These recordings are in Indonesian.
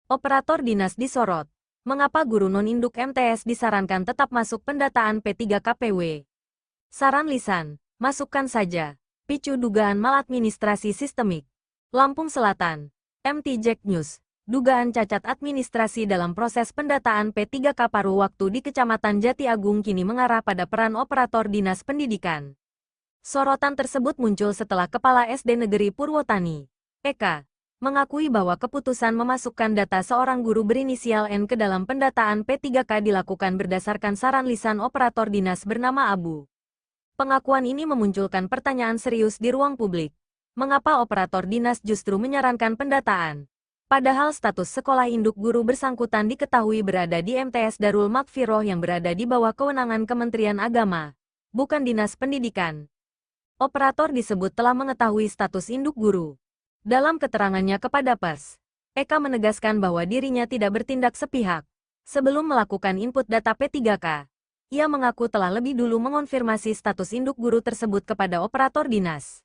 Operator dinas disorot. Mengapa guru non-induk MTS disarankan tetap masuk pendataan P3KPW? Saran lisan, masukkan saja. Picu dugaan maladministrasi sistemik. Lampung Selatan. MT Jack News. Dugaan cacat administrasi dalam proses pendataan P3K paruh waktu di Kecamatan Jati Agung kini mengarah pada peran operator dinas pendidikan. Sorotan tersebut muncul setelah Kepala SD Negeri Purwotani, Eka, mengakui bahwa keputusan memasukkan data seorang guru berinisial N ke dalam pendataan P3K dilakukan berdasarkan saran lisan operator dinas bernama Abu. Pengakuan ini memunculkan pertanyaan serius di ruang publik. Mengapa operator dinas justru menyarankan pendataan? Padahal status sekolah induk guru bersangkutan diketahui berada di MTS Darul Makfiroh yang berada di bawah kewenangan Kementerian Agama, bukan Dinas Pendidikan. Operator disebut telah mengetahui status induk guru. Dalam keterangannya kepada pers, Eka menegaskan bahwa dirinya tidak bertindak sepihak. Sebelum melakukan input data P3K, ia mengaku telah lebih dulu mengonfirmasi status induk guru tersebut kepada operator dinas.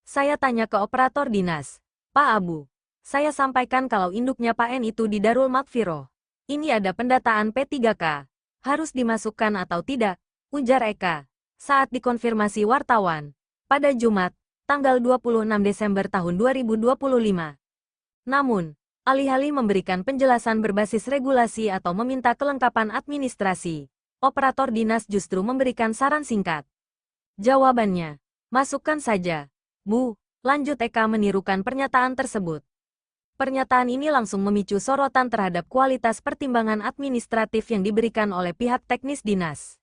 Saya tanya ke operator dinas, Pak Abu. Saya sampaikan kalau induknya Pak N itu di Darul Makfiroh. Ini ada pendataan P3K. Harus dimasukkan atau tidak? Ujar Eka. Saat dikonfirmasi wartawan. Pada Jumat, tanggal 26 Desember tahun 2025. Namun, alih-alih memberikan penjelasan berbasis regulasi atau meminta kelengkapan administrasi, operator dinas justru memberikan saran singkat. Jawabannya, masukkan saja. Bu, lanjut Eka menirukan pernyataan tersebut. Pernyataan ini langsung memicu sorotan terhadap kualitas pertimbangan administratif yang diberikan oleh pihak teknis dinas.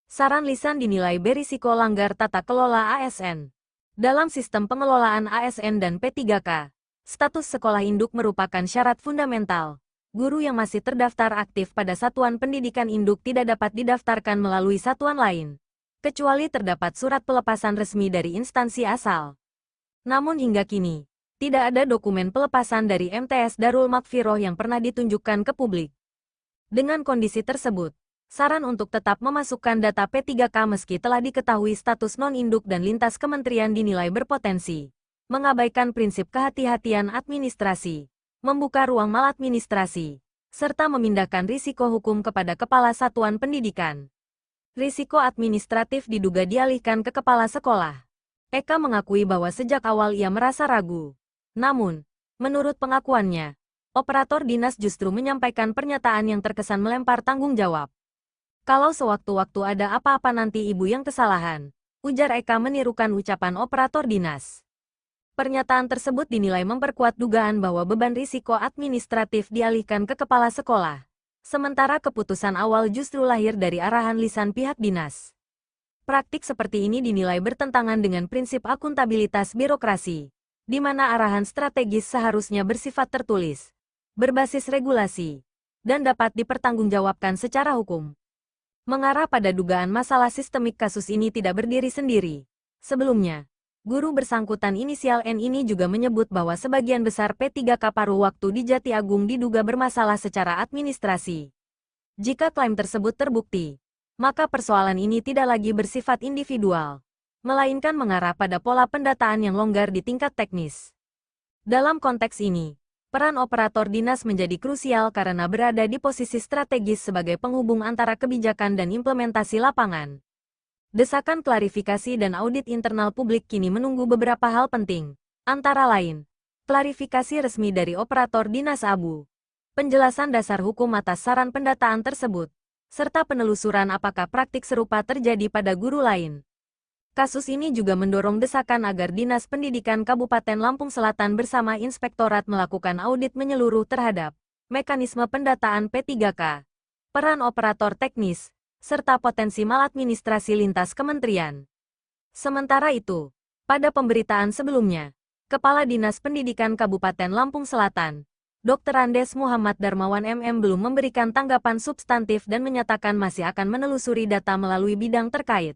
Saran lisan dinilai berisiko langgar tata kelola ASN. Dalam sistem pengelolaan ASN dan P3K, status sekolah induk merupakan syarat fundamental. Guru yang masih terdaftar aktif pada satuan pendidikan induk tidak dapat didaftarkan melalui satuan lain, kecuali terdapat surat pelepasan resmi dari instansi asal. Namun hingga kini, tidak ada dokumen pelepasan dari MTS Darul Makfiroh yang pernah ditunjukkan ke publik. Dengan kondisi tersebut, saran untuk tetap memasukkan data P3K meski telah diketahui status non-induk dan lintas kementerian dinilai berpotensi mengabaikan prinsip kehati-hatian administrasi, membuka ruang maladministrasi, serta memindahkan risiko hukum kepada kepala satuan pendidikan. Risiko administratif diduga dialihkan ke kepala sekolah. Eka mengakui bahwa sejak awal ia merasa ragu. Namun, menurut pengakuannya, operator dinas justru menyampaikan pernyataan yang terkesan melempar tanggung jawab. Kalau sewaktu-waktu ada apa-apa nanti ibu yang kesalahan, ujar Eka menirukan ucapan operator dinas. Pernyataan tersebut dinilai memperkuat dugaan bahwa beban risiko administratif dialihkan ke kepala sekolah. Sementara keputusan awal justru lahir dari arahan lisan pihak dinas. Praktik seperti ini dinilai bertentangan dengan prinsip akuntabilitas birokrasi, di mana arahan strategis seharusnya bersifat tertulis, berbasis regulasi, dan dapat dipertanggungjawabkan secara hukum. Mengarah pada dugaan masalah sistemik kasus ini tidak berdiri sendiri. Sebelumnya, guru bersangkutan inisial N ini juga menyebut bahwa sebagian besar P3K paruh waktu di Jati Agung diduga bermasalah secara administrasi. Jika klaim tersebut terbukti, maka persoalan ini tidak lagi bersifat individual, melainkan mengarah pada pola pendataan yang longgar di tingkat teknis. Dalam konteks ini, peran operator dinas menjadi krusial karena berada di posisi strategis sebagai penghubung antara kebijakan dan implementasi lapangan. Desakan klarifikasi dan audit internal publik kini menunggu beberapa hal penting, antara lain, klarifikasi resmi dari operator dinas Abu, penjelasan dasar hukum atas saran pendataan tersebut, serta penelusuran apakah praktik serupa terjadi pada guru lain. Kasus ini juga mendorong desakan agar Dinas Pendidikan Kabupaten Lampung Selatan bersama Inspektorat melakukan audit menyeluruh terhadap mekanisme pendataan P3K, peran operator teknis, serta potensi maladministrasi lintas kementerian. Sementara itu, pada pemberitaan sebelumnya, Kepala Dinas Pendidikan Kabupaten Lampung Selatan, Dr. Andes Muhammad Darmawan MM belum memberikan tanggapan substantif dan menyatakan masih akan menelusuri data melalui bidang terkait.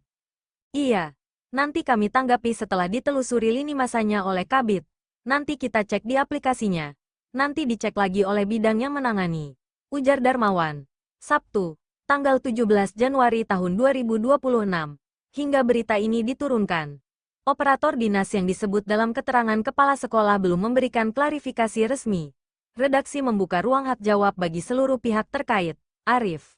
Iya. Nanti kami tanggapi setelah ditelusuri lini masanya oleh Kabid. Nanti kita cek di aplikasinya. Nanti dicek lagi oleh bidang yang menangani. Ujar Darmawan. Sabtu, tanggal 17 Januari tahun 2026. Hingga berita ini diturunkan, operator dinas yang disebut dalam keterangan kepala sekolah belum memberikan klarifikasi resmi. Redaksi membuka ruang hak jawab bagi seluruh pihak terkait. Arif.